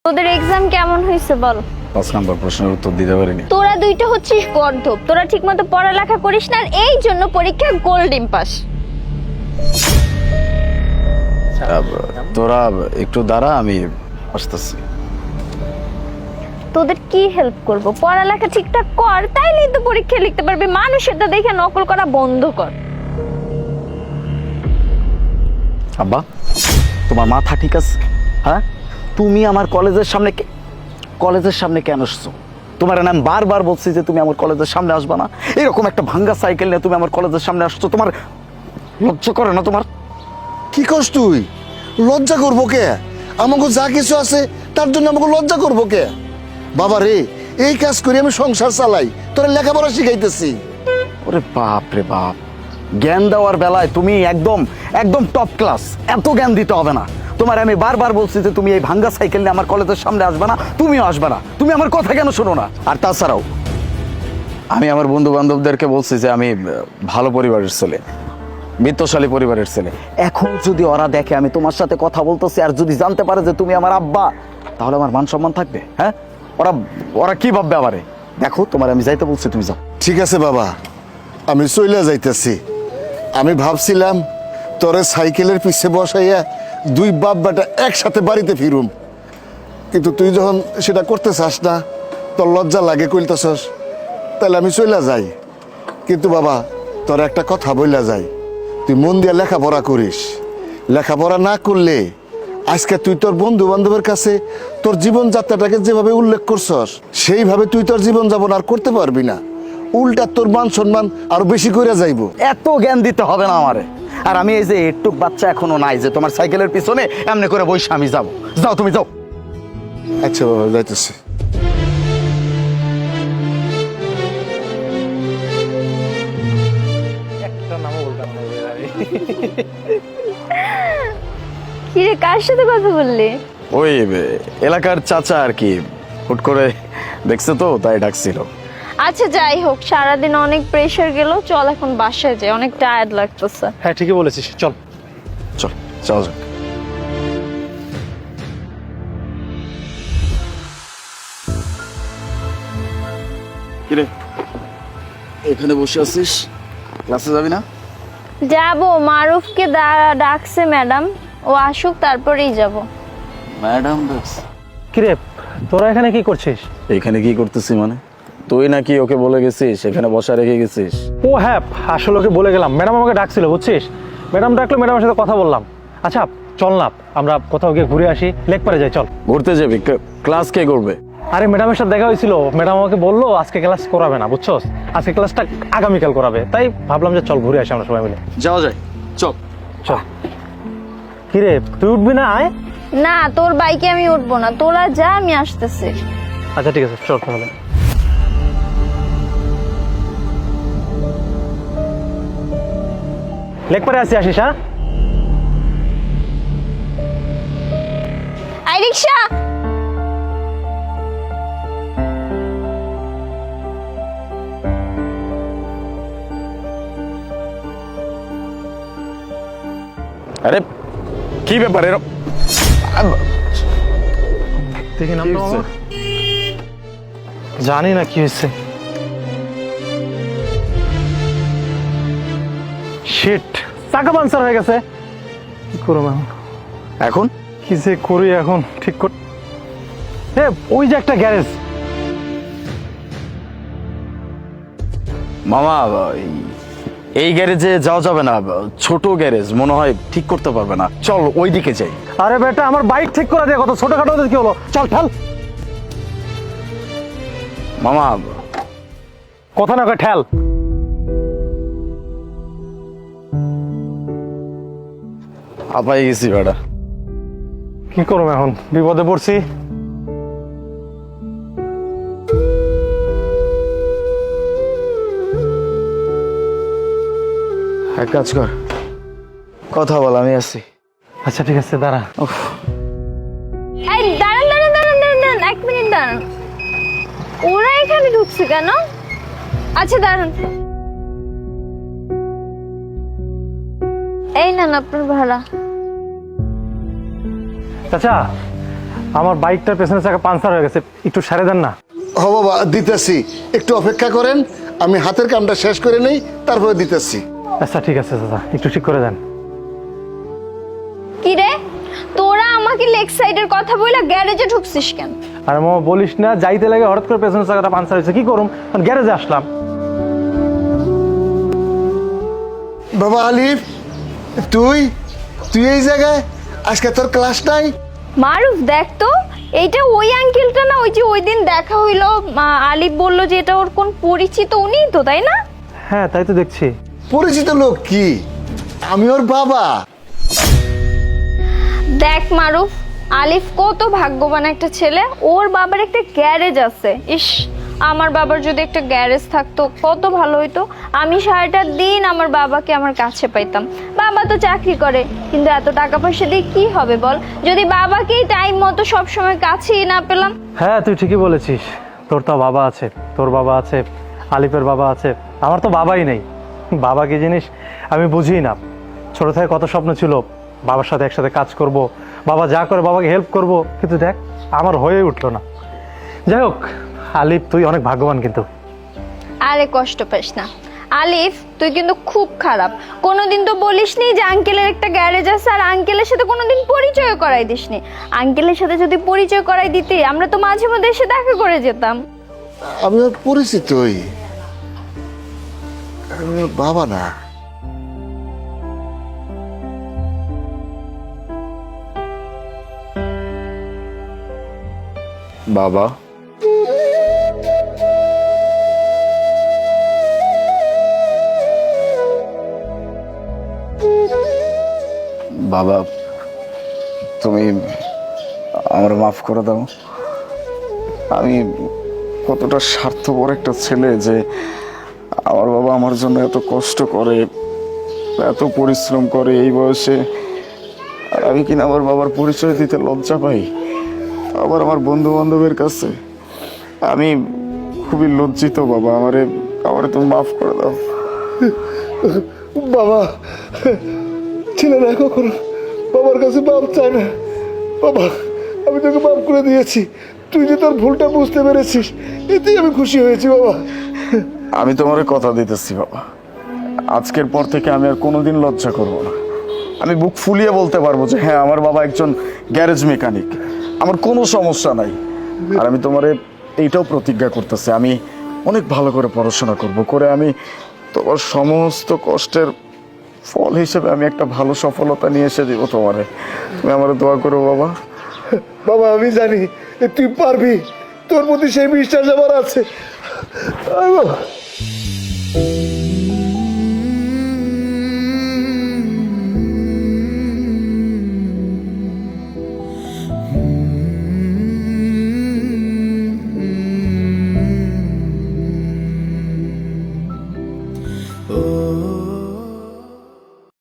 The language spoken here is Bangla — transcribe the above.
তোদের এক্সাম কেমন হয়েছে বল? 5 নাম্বার প্রশ্নের উত্তর দিতে পারিনি। তোরা দুইটা হচ্ছিস গর্ধব, তোরা ঠিকমতো পড়ালেখা করিস না, আর এই জন্য পরীক্ষায় গোল্ডেন পাস। তোরা একটু দাঁড়া, আমি আসতেছি। তোদের কি হেল্প করব? পড়ালেখা ঠিকঠাক কর, তাইলেই তো পরীক্ষা লিখতে পারবি। মানুষেরটা দেখে নকল করা বন্ধ কর। আব্বা, তোমার মাথা ঠিক আছে? হ্যাঁ, তুমি আমার কলেজের সামনে কেন আসছো? তোমার নাম বারবার বলছি যে তুমি আমার কলেজের সামনে আসবে না। এরকম একটা ভাঙ্গা সাইকেল নিয়ে তুমি আমার কলেজের সামনে আসছো। তোমার লজ্জা করে না? তোমার কি করছ তুই? লজ্জা করবো কে? আমাকে যা কিছু আছে তার জন্য আমাকে লজ্জা করবো কে? বাবা রে, এই কাজ করে আমি সংসার চালাই, তোরা লেখাপড়া শিখাইতেছি। ওরে বাপ রে বাপ, জ্ঞান দেওয়ার বেলায় তুমি একদম একদম টপ ক্লাস। এত জ্ঞান দিতে হবে না তোমার। আমি বারবার বলছি যে তুমি এই ভাঙ্গা সাইকেল নিয়ে আমার কলেজের সামনে আসবে না, তুমিও আসবে না। তুমি আমার কথা কেন শোনো না? আর তাছাড়াও আমি আমার বন্ধু বান্ধবদেরকে বলছি যে আমি ভালো পরিবারের ছেলে, বিত্তশালী পরিবারের ছেলে। এখন যদি ওরা দেখে আমি তোমার সাথে কথা বলতেছি, আর যদি জানতে পারে যে তুমি আমার আব্বা, তাহলে আমার মান সম্মান থাকবে? হ্যাঁ, ওরা ওরা কি ভাববে আমারে? দেখো, তোমার আমি যাইতে বলছি, তুমি যাও। ঠিক আছে বাবা, আমি চইলা যাইতেছি। আমি ভাবছিলাম তোরে সাইকেলের পিছে বসাইয়া দুই বাপ বেটা একসাথে বাড়িতে ফিরুম, কিন্তু তুই যখন সেটা করতে চাস না, তোর লজ্জা লাগে কইলতেছস, তাহলে আমি চইলা যাই। কিন্তু বাবা, তোর একটা কথা বইলা যাই, তুই মন দিয়ে লেখাপড়া করিস। লেখাপড়া না করলে আজকে তুই তোর বন্ধু বান্ধবের কাছে তোর জীবনযাত্রাটাকে যেভাবে উল্লেখ করছস, সেইভাবে তুই তোর জীবনযাপন আর করতে পারবি না। উল্টা তোর মান সম্মান আরো বেশি করে যাইব। এত জ্ঞান দিতে হবে না আমারে। আর আমি এই যে একটু বাচ্চা এখনো নাই যে তোমার সাইকেলের পিছনে এমনি করে বসে আমি যাবো। যাও, তুমি যাও। আচ্ছা বাবা, যাইতেছি। কি রে, কার সাথে কথা বললি? ওই এলাকার চাচা আর কি, হুট করে দেখছে তো, তাই ডাকছিল। আচ্ছা যাই হোক, সারাদিন অনেক প্রেসার গেল, চল এখন বাসায় যাই, অনেক টায়ার্ড লাগতেছে। হ্যাঁ, ঠিকই বলেছিস, চল। চল, চল যাক। কিরে, এখানে বসে আছিস, ক্লাসে যাবি না? যাবো, মারুফকে ডাকছে ম্যাডাম, ও আসুক তারপরেই যাব। ম্যাডাম ডাকছে? কিরে, তোরা এখানে কি করছিস? এখানে কি করতেছি মানে? তুই নাকি ওকে বলে গেছিস এখানে বসা রেখে গেছিস? ও হ্যাঁ, আসলে ওকে বলে গেলাম, ম্যাডাম আমাকে ডাকছিল, বুঝছিস? ম্যাডাম ডাকলো, ম্যাডামের সাথে কথা বললাম। আচ্ছা চল না, আমরা কোথাও গিয়ে ঘুরে আসি, লেকপারে যাই, চল। ঘুরতে যাবি? ক্লাস কে করবে? আরে ম্যাডামের সাথে দেখা হয়েছিল, ম্যাডাম আমাকে বললো আজকে ক্লাস করাবে না, বুঝছস? আজকে ক্লাসটা আগামীকাল করাবে, তাই ভাবলাম যে চল ঘুরে আসি আমরা সবাই মিলে। যাওয়া যায়, চল। চল। কিরে, তুই উঠবি না? আয়। না, তোর বাইকে আমি উঠবো না, তোরা যা, আমি আসতেছি। আচ্ছা ঠিক আছে, চল তাহলে। লেকপারে আসিস, হ্যাঁ? আই রিক্সা। আরে কি ব্যাপার? দেখি নাম তো আমার। জানি না কি হয়েছে। শিট, চাকা পাঞ্চার হয়ে গেছে। কি করব এখন? এখন কি যে করি এখন, ঠিক কর। ওই যে একটা গ্যারেজ। মামা, এই গ্যারেজে যাওয়া যাবে না, ছোট গ্যারেজ মনে হয়, ঠিক করতে পারবে না। চল ওই দিকে যাই। আরে বেটা, আমার বাইক ঠিক করে দিয়ে কত ছোটখাটো কি হলো, চল ঠেল। মামা, কথা না কয় ঠেল। আপাই গেছি বেটা। কি করবো এখন, বিপদে পড়ছি। এক কাজ কর, কথা বল, আমি আছি। আচ্ছা ঠিক আছে, দাঁড়া। এই দাঁড়ান দাঁড়ান দাঁড়ান দাঁড়ান দাঁড়ান, 1 মিনিট দাঁড়ান। ওরা এখানে ঢুকছে কেন? আচ্ছা দাঁড়ান, এই নেন আপনার ভাড়া। চাচা, আমার বাইকটার পেছনের চাকা পাঞ্চার হয়ে গেছে, একটু সারে দেন না। হ বাবা দিতেছি, একটু অপেক্ষা করেন, আমি হাতের কামটা শেষ করে নেই, তারপরে দিতেছি। আচ্ছা ঠিক আছে চাচা, একটু ঠিক করে দেন। কি রে, তোরা আমাকে লেগ সাইডের কথা বইলা গ্যারেজে ঢুকছিস কেন? আর মামা বলিস না, যাইতে লাগে হঠাৎ করে পেছনের চাকাটা পাঞ্চার হয়েছে, কি করুম, গ্যারেজে আসলাম। বাবা আলিফ, তুই তুই এই জায়গায়, আজকে তোর ক্লাস নাই? মারুফ দেখ তো, এইটা ওই আঙ্কেলটা না, ওই যে ওই দিন দেখা হইলো, আলিফ বলল যে এটা ওর কোন পরিচিত, উনিই তো, তাই না? হ্যাঁ তাই তো দেখছি। পরিচিত লোক কি? আমি ওর বাবা। দেখ মারুফ, আলিফ কত ভাগ্যবান একটা ছেলে, ওর বাবার একটা গ্যারেজ আছে। ইস, আমার বাবার যদি একটা গ্যারেজ থাকতো কত ভালো হইতো। আমি সারাটা দিন আমার বাবাকে আমার কাছে পাইতাম। বাবা তো চাকরি করে, কিন্তু এত টাকা পয়সা দিয়ে কি হবে বল, যদি বাবাকেই টাইম মতো সবসময় কাছেই না পেলাম। হ্যাঁ তুই ঠিকই বলেছিস, তোর তো বাবা আছে, তোর বাবা আছে, আলিফের বাবা আছে, আমার তো বাবাই নেই। বাবা কি জিনিস আমি বুঝি না। ছোট থেকে কত স্বপ্ন ছিল, বাবার সাথে একসাথে কাজ করব, বাবা যা করে বাবাকে হেল্প করব, কিন্তু দেখ আমার হয়ে উঠলো না। যাই হোক আলিফ, তুই অনেক ভাগ্যবান কিন্তু। আরে কষ্ট পাস না আলিফ, তুই কিন্তু খুব খারাপ। কোনোদিন তো বলিসনি যে আঙ্কেলের একটা গ্যারেজ আছে, আর আঙ্কেলের সাথে কোনোদিন পরিচয় করাই দিসনি। আঙ্কেলের সাথে যদি পরিচয় করাই দিতি, আমরা তো মাঝে মধ্যে এসে দেখা করে যেতাম। আমি ওর পরিচিতই, আমি ওর বাবা না। বাবা, বাবা তুমি আমার মাফ করে দাও। আমি কতটা স্বার্থপর একটা ছেলে যে আমার বাবা আমার জন্য এত কষ্ট করে, এত পরিশ্রম করে এই বয়সে, আর আমি কিনা আমার বাবার পরিচয় দিতে লজ্জা পাই, আবার আমার বন্ধু বান্ধবের কাছে। আমি খুবই লজ্জিত বাবা, আমারে তুমি মাফ করে দাও। বাবা, ছেলেরা কখনো বাবার কাছে মাপ চায় না। বাবা, আমি তোকে মাফ করে দিয়েছি, তুই যে তোর ভুলটা বুঝতে পেরেছিস, এতেই আমি খুশি হয়েছি বাবা। আমি তোমারে কথা দিতেছি বাবা, আজকের পর থেকে আমি আর কোনোদিন লজ্জা করব না। আমি বুক ফুলিয়ে বলতে পারবো যে হ্যাঁ, আমার বাবা একজন গ্যারেজ মেকানিক, আমার কোনো সমস্যা নাই। আর আমি তোমারে এইটাও প্রতিজ্ঞা করতেছি, আমি অনেক ভালো করে পড়াশোনা করব, করে আমি তোমার সমস্ত কষ্টের ফল হিসেবে আমি একটা ভালো সফলতা নিয়ে এসে দিব তোমারে। তুমি আমার দোয়া করো বাবা। বাবা, আমি জানি তুই পারবি, তোর প্রতি সেই বিশ্বাস আমার আছে।